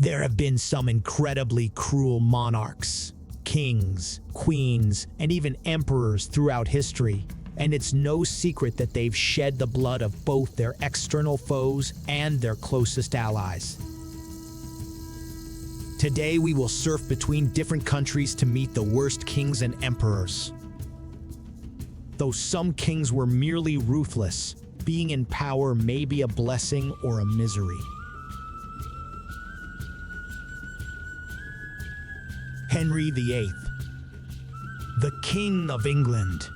There have been some incredibly cruel monarchs, kings, queens, and even emperors throughout history, and it's no secret that they've shed the blood of both their external foes and their closest allies. Today we will surf between different countries to meet the worst kings and emperors. Though some kings were merely ruthless, being in power may be a blessing or a misery. Henry VIII, the King of England.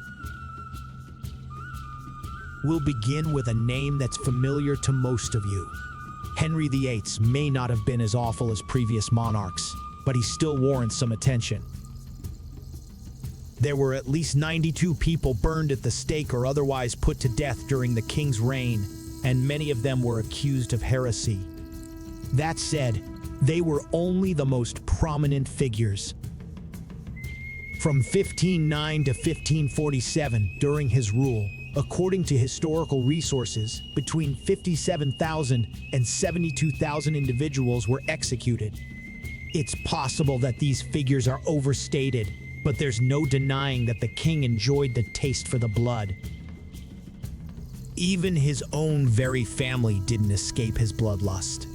We'll begin with a name that's familiar to most of you. Henry VIII may not have been as awful as previous monarchs, but he still warrants some attention. There were at least 92 people burned at the stake or otherwise put to death during the king's reign, and many of them were accused of heresy. That said, they were only the most prominent figures. From 1509 to 1547, during his rule, according to historical resources, between 57,000 and 72,000 individuals were executed. It's possible that these figures are overstated, but there's no denying that the king enjoyed the taste for the blood. Even his own very family didn't escape his bloodlust.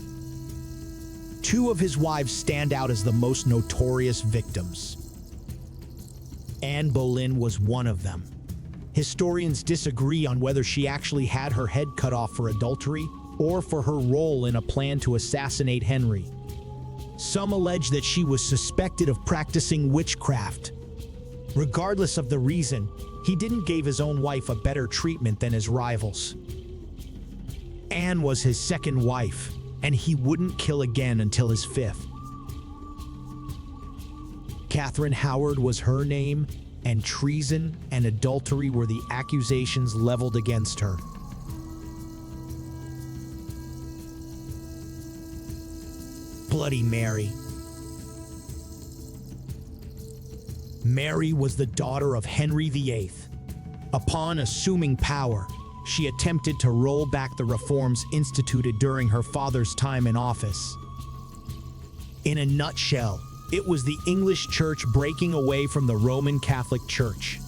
Two of his wives stand out as the most notorious victims. Anne Boleyn was one of them. Historians disagree on whether she actually had her head cut off for adultery or for her role in a plan to assassinate Henry. Some allege that she was suspected of practicing witchcraft. Regardless of the reason, he didn't give his own wife a better treatment than his rivals. Anne was his second wife, and he wouldn't kill again until his fifth. Catherine Howard was her name, and treason and adultery were the accusations leveled against her. Bloody Mary. Mary was the daughter of Henry VIII. Upon assuming power, she attempted to roll back the reforms instituted during her father's time in office. In a nutshell, it was the English Church breaking away from the Roman Catholic Church.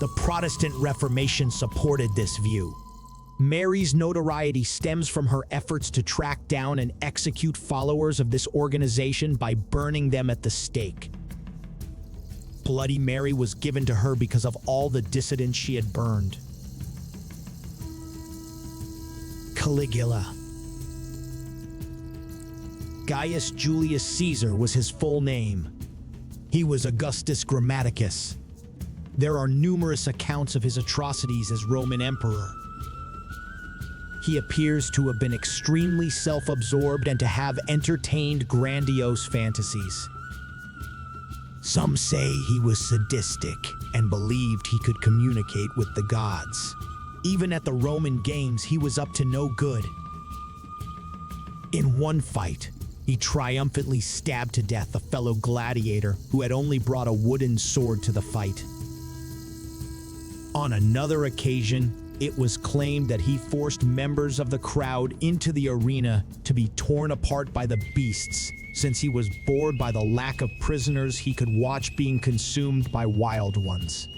The Protestant Reformation supported this view. Mary's notoriety stems from her efforts to track down and execute followers of this organization by burning them at the stake. Bloody Mary was given to her because of all the dissidents she had burned. Caligula. Gaius Julius Caesar was his full name. He was Augustus Grammaticus. There are numerous accounts of his atrocities as Roman emperor. He appears to have been extremely self-absorbed and to have entertained grandiose fantasies. Some say he was sadistic and believed he could communicate with the gods. Even at the Roman Games, he was up to no good. In one fight, he triumphantly stabbed to death a fellow gladiator who had only brought a wooden sword to the fight. On another occasion, it was claimed that he forced members of the crowd into the arena to be torn apart by the beasts, since he was bored by the lack of prisoners he could watch being consumed by wild ones.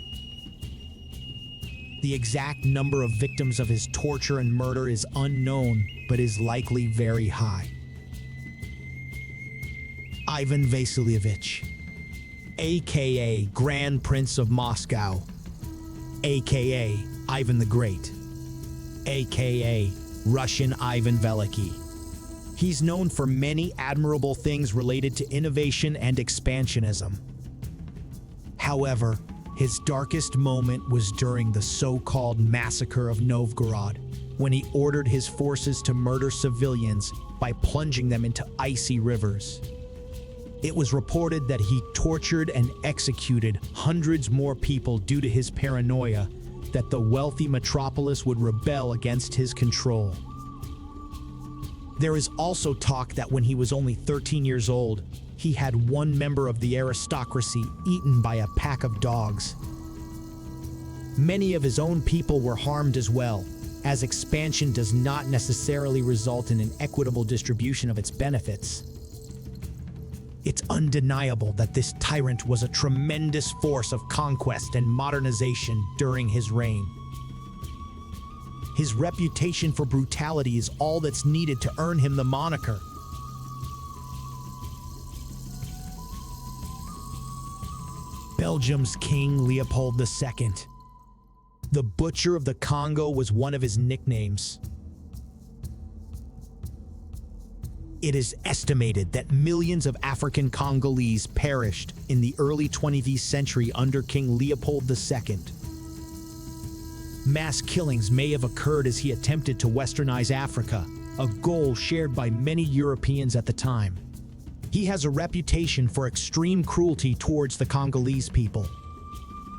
The exact number of victims of his torture and murder is unknown, but is likely very high. Ivan Vasilievich, aka Grand Prince of Moscow, aka Ivan the Great, aka Russian Ivan Veliky. He's known for many admirable things related to innovation and expansionism. However, his darkest moment was during the so-called Massacre of Novgorod, when he ordered his forces to murder civilians by plunging them into icy rivers. It was reported that he tortured and executed hundreds more people due to his paranoia that the wealthy metropolis would rebel against his control. There is also talk that when he was only 13 years old, he had one member of the aristocracy eaten by a pack of dogs. Many of his own people were harmed as well, as expansion does not necessarily result in an equitable distribution of its benefits. It's undeniable that this tyrant was a tremendous force of conquest and modernization during his reign. His reputation for brutality is all that's needed to earn him the moniker. Belgium's King Leopold II. The Butcher of the Congo was one of his nicknames. It is estimated that millions of African Congolese perished in the early 20th century under King Leopold II. Mass killings may have occurred as he attempted to westernize Africa, a goal shared by many Europeans at the time. He has a reputation for extreme cruelty towards the Congolese people,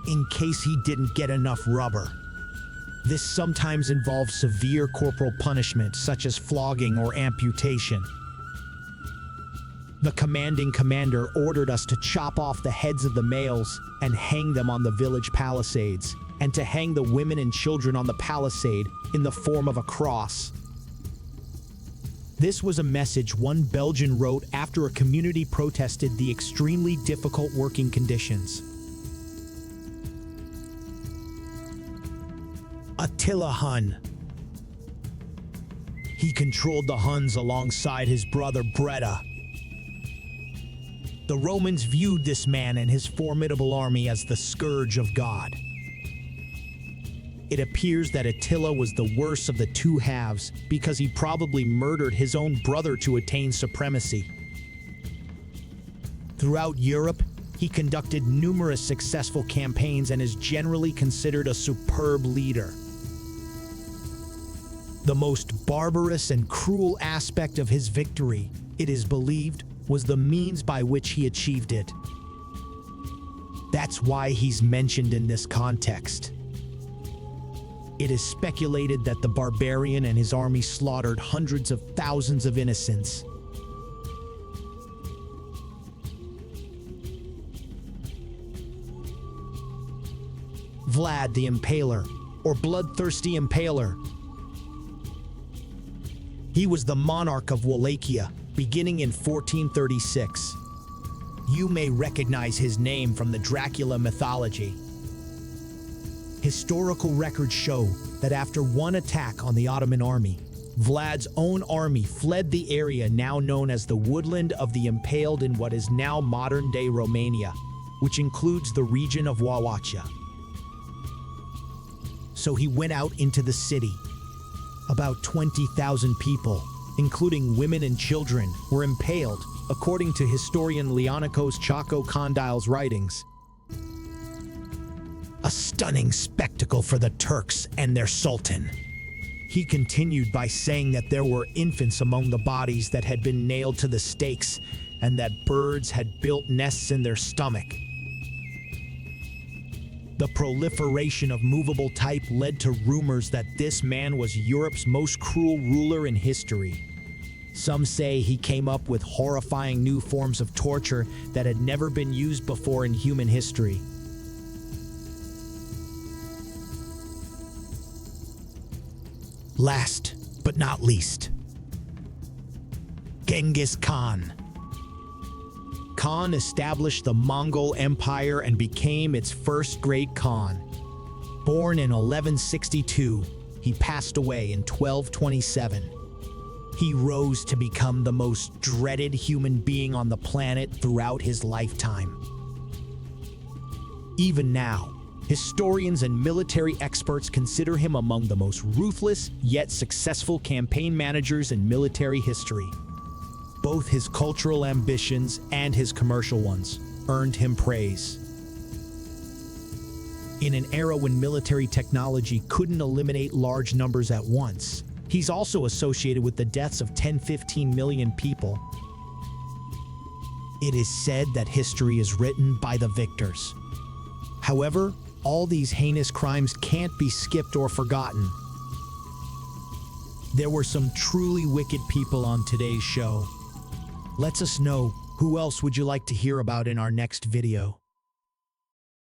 in case he didn't get enough rubber. This sometimes involves severe corporal punishment, such as flogging or amputation. The commanding commander ordered us to chop off the heads of the males and hang them on the village palisades, and to hang the women and children on the palisade in the form of a cross. This was a message one Belgian wrote after a community protested the extremely difficult working conditions. Attila Hun. He controlled the Huns alongside his brother Breda. The Romans viewed this man and his formidable army as the scourge of God. It appears that Attila was the worst of the two halves because he probably murdered his own brother to attain supremacy. Throughout Europe, he conducted numerous successful campaigns and is generally considered a superb leader. The most barbarous and cruel aspect of his victory, it is believed, was the means by which he achieved it. That's why he's mentioned in this context. It is speculated that the barbarian and his army slaughtered hundreds of thousands of innocents. Vlad the Impaler, or Bloodthirsty Impaler. He was the monarch of Wallachia, beginning in 1436. You may recognize his name from the Dracula mythology. Historical records show that after one attack on the Ottoman army, Vlad's own army fled the area now known as the Woodland of the Impaled in what is now modern-day Romania, which includes the region of Wallachia. So he went out into the city. About 20,000 people, including women and children, were impaled, according to historian Leonikos Chaco-Condyle's writings. A stunning spectacle for the Turks and their sultan. He continued by saying that there were infants among the bodies that had been nailed to the stakes and that birds had built nests in their stomach. The proliferation of movable type led to rumors that this man was Europe's most cruel ruler in history. Some say he came up with horrifying new forms of torture that had never been used before in human history. Last but not least, Genghis Khan. Khan established the Mongol Empire and became its first great Khan. Born in 1162, he passed away in 1227. He rose to become the most dreaded human being on the planet throughout his lifetime. Even now, historians and military experts consider him among the most ruthless yet successful campaign managers in military history. Both his cultural ambitions and his commercial ones earned him praise. In an era when military technology couldn't eliminate large numbers at once, he's also associated with the deaths of 10-15 million people. It is said that history is written by the victors. However, all these heinous crimes can't be skipped or forgotten. There were some truly wicked people on today's show. Let us know, who else would you like to hear about in our next video?